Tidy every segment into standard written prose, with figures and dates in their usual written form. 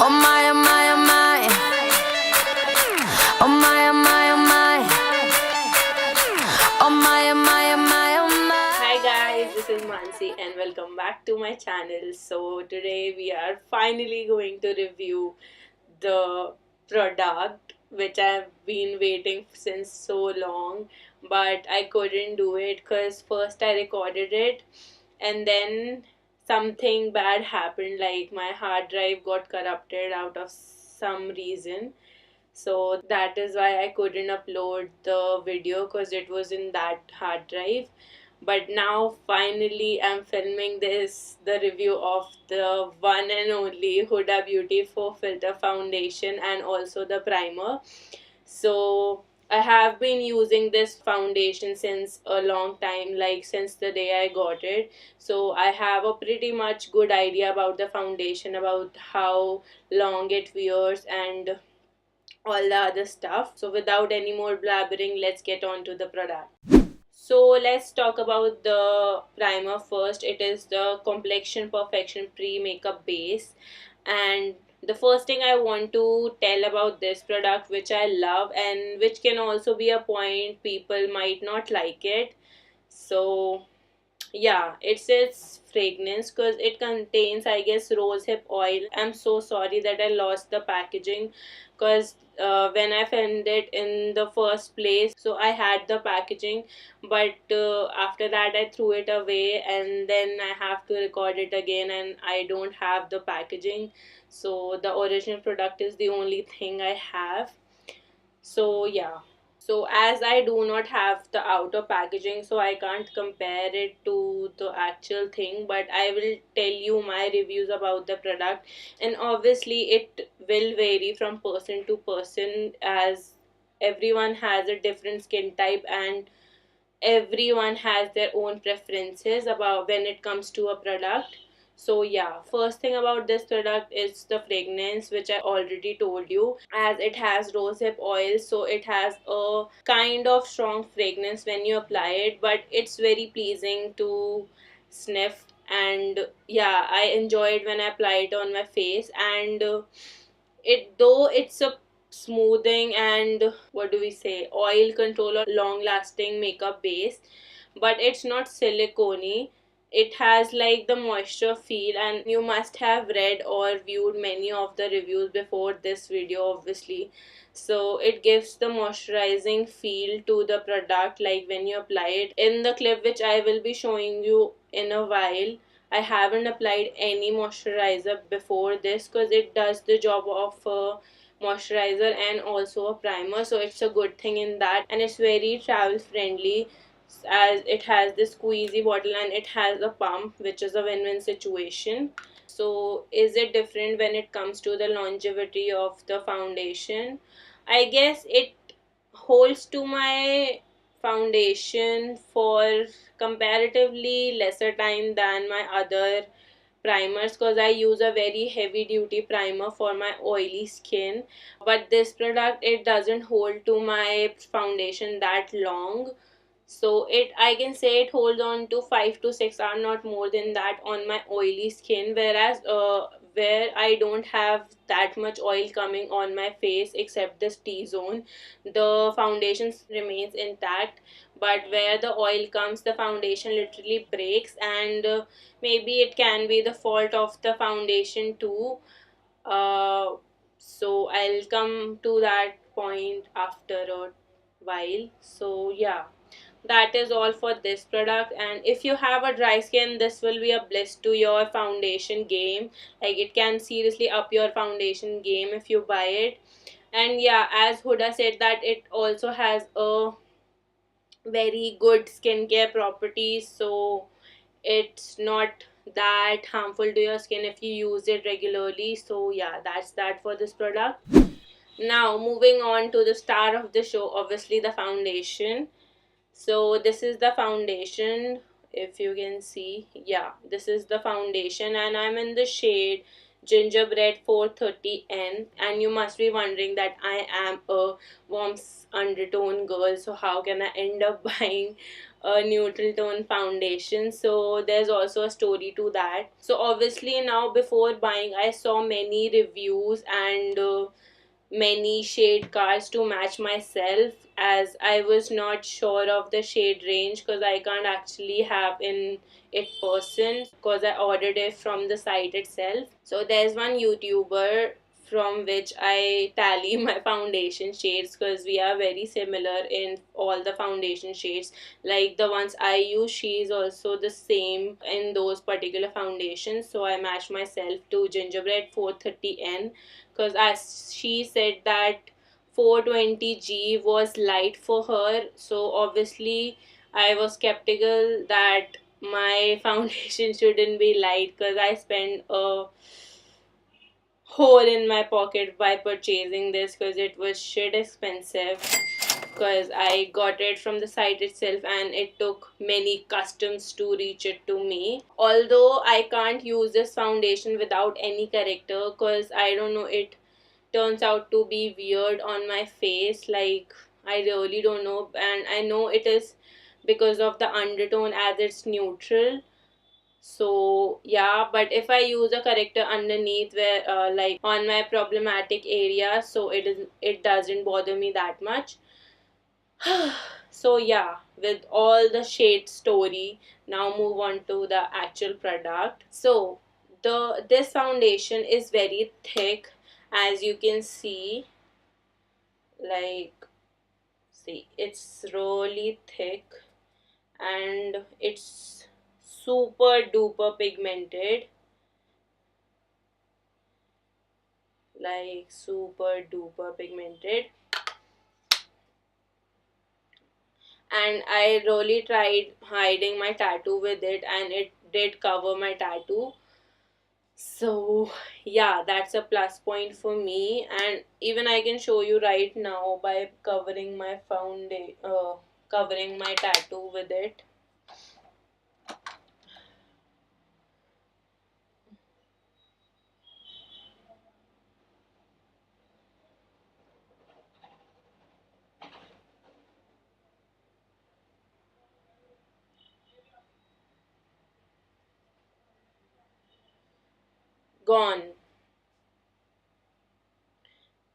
Oh my, oh my, oh my. Oh my, oh my, oh my. Oh my, oh my, oh my, oh my. Hi guys, this is Mansi and welcome back to my channel. So today we are finally going to review the product which I've been waiting since so long, but I couldn't do it because first I recorded it and then something bad happened, like my hard drive got corrupted out of some reason. So that is why I couldn't upload the video because it was in that hard drive. But now finally I'm filming the review of the one and only Huda Beauty FauxFilter foundation and also the primer. So I have been using this foundation since a long time, like since the day I got it. So I have a pretty much good idea about the foundation, about how long it wears and all the other stuff. So without any more blabbering, let's get on to the product. So let's talk about the primer first. It is the Complexion Perfection Pre-Makeup Base, and the first thing I want to tell about this product, which I love and which can also be a point people might not like it. So yeah, it's its fragrance because it contains, I guess, rosehip oil. I'm so sorry that I lost the packaging because when I found it in the first place, so I had the packaging, but after that I threw it away and then I have to record it again and I don't have the packaging. So the original product is the only thing I have. So yeah, so as I do not have the outer packaging, so I can't compare it to the actual thing, but I will tell you my reviews about the product. And obviously it will vary from person to person, as everyone has a different skin type and everyone has their own preferences about when it comes to a product. So yeah, first thing about this product is the fragrance, which I already told you, as it has rosehip oil, so it has a kind of strong fragrance when you apply it, but it's very pleasing to sniff. And yeah, I enjoy it when I apply it on my face. And it, though it's a smoothing and what do we say, oil control or long lasting makeup base, but it's not silicone. It has like the moisture feel, and you must have read or viewed many of the reviews before this video obviously. So it gives the moisturizing feel to the product, like when you apply it. In the clip which I will be showing you in a while, I haven't applied any moisturizer before this because it does the job of a moisturizer and also a primer, so it's a good thing in that. And it's very travel friendly as it has this squeezy bottle and it has a pump, which is a win-win situation. So is it different when it comes to the longevity of the foundation? I guess it holds to my foundation for comparatively lesser time than my other primers, because I use a very heavy duty primer for my oily skin. But this product, it doesn't hold to my foundation that long. So it, I can say it holds on to 5 to 6 hours, not more than that, on my oily skin. Whereas where I don't have that much oil coming on my face except this T-zone, the foundation remains intact. But where the oil comes, the foundation literally breaks. And maybe it can be the fault of the foundation too. uh, so I'll come to that point after a while. So yeah, that is all for this product. And if you have a dry skin, this will be a bliss to your foundation game. Like, it can seriously up your foundation game if you buy it. And yeah, as Huda said, that it also has a very good skincare properties, so it's not that harmful to your skin if you use it regularly. So yeah, that's that for this product. Now moving on to the star of the show, obviously the foundation. So this is the foundation, if you can see. Yeah, this is the foundation and I'm in the shade Gingerbread 430N. And you must be wondering that I am a warm undertone girl, so how can I end up buying a neutral tone foundation, so there's also a story to that. So obviously now, before buying, I saw many reviews and many shade cards to match myself, as I was not sure of the shade range because I can't actually have in it person because I ordered it from the site itself. So there's one YouTuber from which I tally my foundation shades because we are very similar in all the foundation shades. Like the ones I use, she is also the same in those particular foundations. So I matched myself to Gingerbread 430N because as she said that 420G was light for her. So obviously I was skeptical that my foundation shouldn't be light because I spent a hole in my pocket by purchasing this because it was shit expensive, because I got it from the site itself and it took many customs to reach it to me. Although I can't use this foundation without any corrector because I don't know, it turns out to be weird on my face. Like, I really don't know, and I know it is because of the undertone as it's neutral. So yeah, but if I use a corrector underneath where like on my problematic area, so it doesn't bother me that much. So yeah, with all the shade story, now move on to the actual product. So this foundation is very thick, as you can see. Like, see, it's really thick and it's super duper pigmented, like super duper pigmented. And I really tried hiding my tattoo with it and it did cover my tattoo. So yeah, that's a plus point for me, and even I can show you right now by covering my covering my tattoo with it. Gone.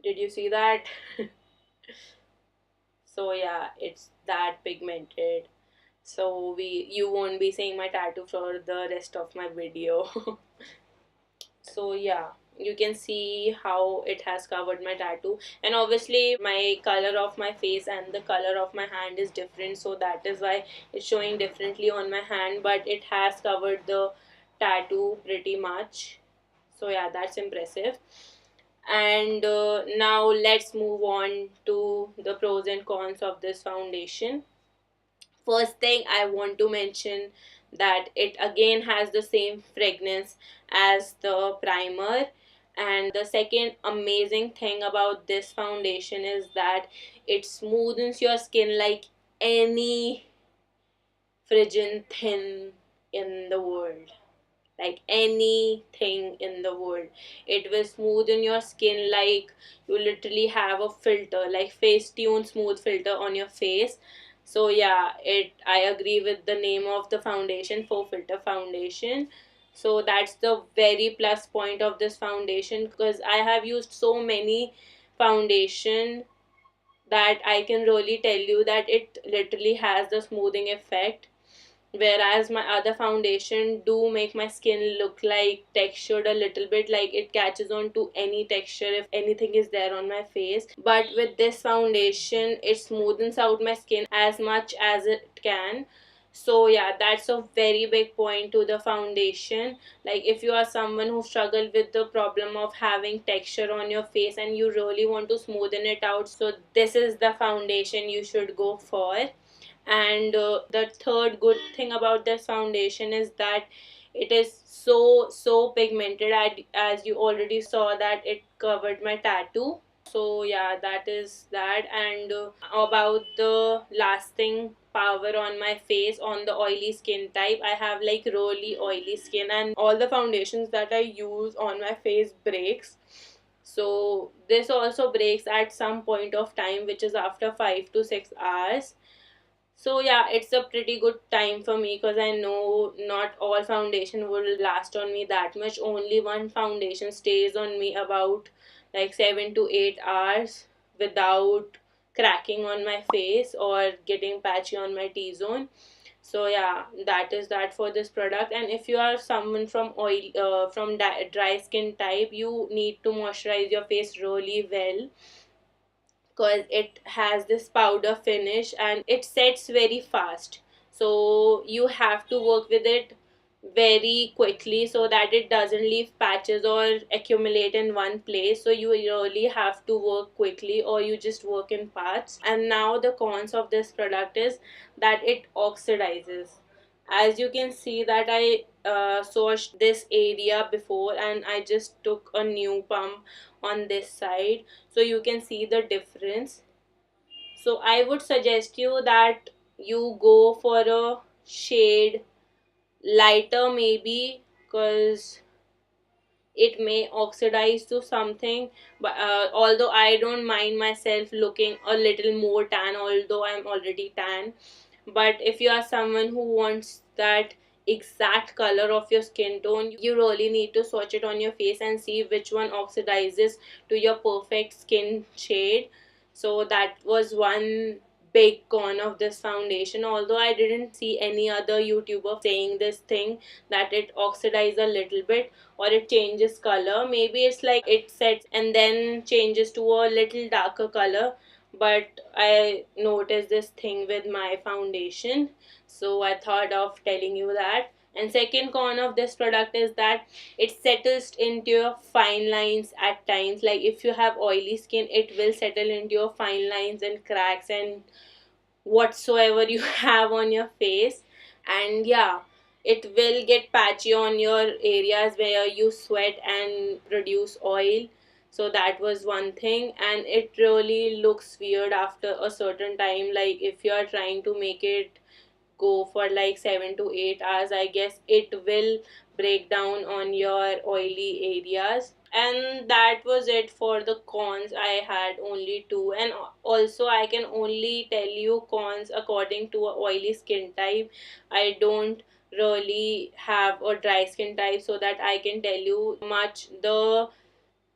Did you see that? So yeah, it's that pigmented. So you won't be seeing my tattoo for the rest of my video. So yeah, you can see how it has covered my tattoo, and obviously my color of my face and the color of my hand is different, so that is why it's showing differently on my hand, but it has covered the tattoo pretty much. So yeah, that's impressive. And now let's move on to the pros and cons of this foundation. First thing I want to mention that it again has the same fragrance as the primer. And the second amazing thing about this foundation is that it smoothens your skin like any friggin' thing in the world. Like anything in the world, it will smoothen your skin like you literally have a filter, like Facetune smooth filter on your face. So yeah, it I agree with the name of the foundation, FauxFilter foundation. So that's the very plus point of this foundation, because I have used so many foundation that I can really tell you that it literally has the smoothing effect, whereas my other foundation do make my skin look like textured a little bit, like it catches on to any texture if anything is there on my face. But with this foundation, it smoothens out my skin as much as it can. So yeah, that's a very big point to the foundation. Like, if you are someone who struggle with the problem of having texture on your face and you really want to smoothen it out, so this is the foundation you should go for. And the third good thing about this foundation is that it is so pigmented. As you already saw that it covered my tattoo. So yeah, that is that. And about the lasting power on my face, on the oily skin type, I have like really oily skin and all the foundations that I use on my face breaks. So this also breaks at some point of time, which is after 5 to 6 hours. So yeah, it's a pretty good time for me because I know not all foundation will last on me that much. Only one foundation stays on me about like 7 to 8 hours without cracking on my face or getting patchy on my T-zone. So yeah, that is that for this product. And if you are someone from dry skin type, you need to moisturize your face really well because it has this powder finish and it sets very fast. So you have to work with it very quickly so that it doesn't leave patches or accumulate in one place. So you really have to work quickly or you just work in parts. And now the cons of this product is that it oxidizes. As you can see that I swatched this area before and I just took a new pump on this side, so you can see the difference. So I would suggest you that you go for a shade lighter maybe, because it may oxidize to something. But although I don't mind myself looking a little more tan, although I'm already tan, but if you are someone who wants that exact color of your skin tone, you really need to swatch it on your face and see which one oxidizes to your perfect skin shade. So that was one big con of this foundation, although I didn't see any other YouTuber saying this thing, that it oxidizes a little bit or it changes color. Maybe it's like it sets and then changes to a little darker color, but I noticed this thing with my foundation, so I thought of telling you that. And second con of this product is that it settles into your fine lines at times. Like if you have oily skin, it will settle into your fine lines and cracks and whatsoever you have on your face. And yeah, it will get patchy on your areas where you sweat and produce oil. So that was one thing, and it really looks weird after a certain time. Like if you are trying to make it go for like 7 to 8 hours, I guess it will break down on your oily areas. And that was it for the cons. I had only two, and also I can only tell you cons according to a oily skin type. I don't really have a dry skin type, so that I can tell you much. The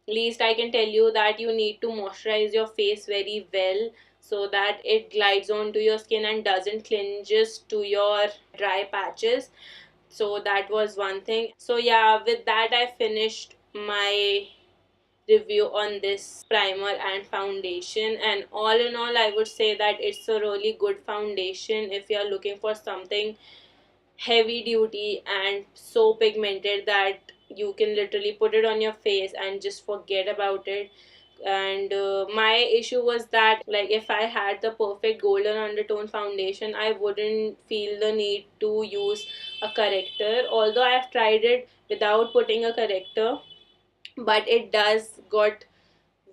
least I can tell you that you need to moisturize your face very well so that it glides onto your skin and doesn't clinges to your dry patches. So that was one thing. So yeah, with that I finished my review on this primer and foundation. And all in all, I would say that it's a really good foundation if you are looking for something heavy duty and so pigmented that you can literally put it on your face and just forget about it. And my issue was that, like, if I had the perfect golden undertone foundation, I wouldn't feel the need to use a corrector, although I've tried it without putting a corrector. But it does got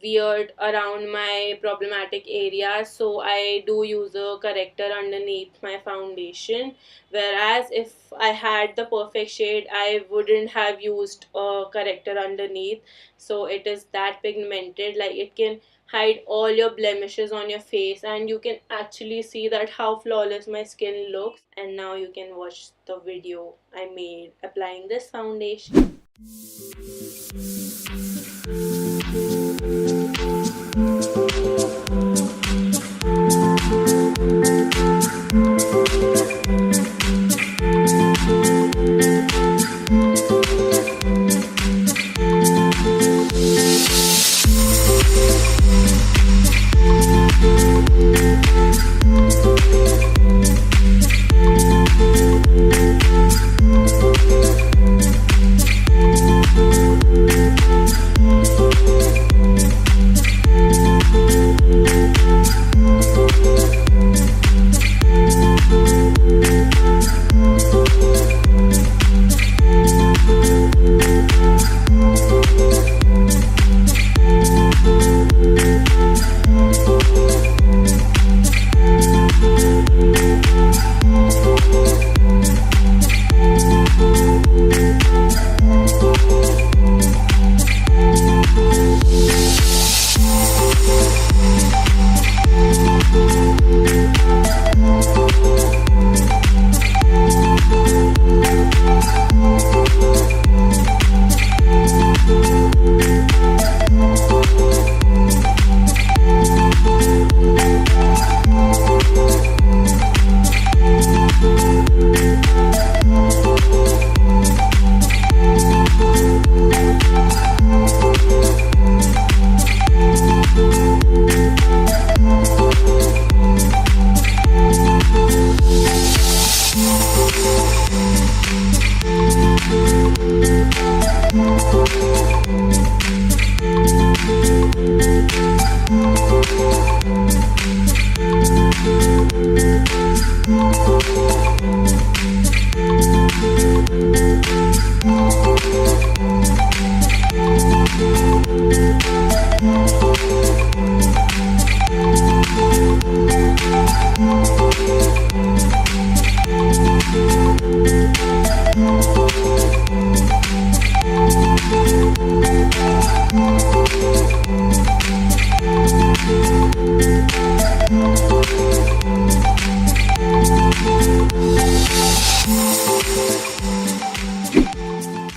weird around my problematic areas, so I do use a corrector underneath my foundation. Whereas if I had the perfect shade, I wouldn't have used a corrector underneath. So it is that pigmented, like it can hide all your blemishes on your face and you can actually see that how flawless my skin looks. And now you can watch the video I made applying this foundation.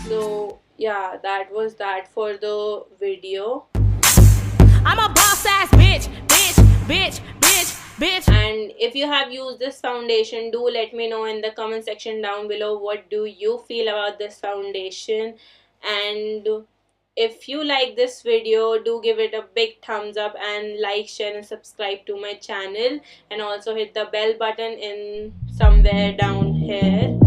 So yeah, that was that for the video. I'm a boss ass bitch, bitch, bitch, bitch, bitch. And if you have used this foundation, do let me know in the comment section down below what do you feel about this foundation. And if you like this video, do give it a big thumbs up and like, share and subscribe to my channel, and also hit the bell button in somewhere down here.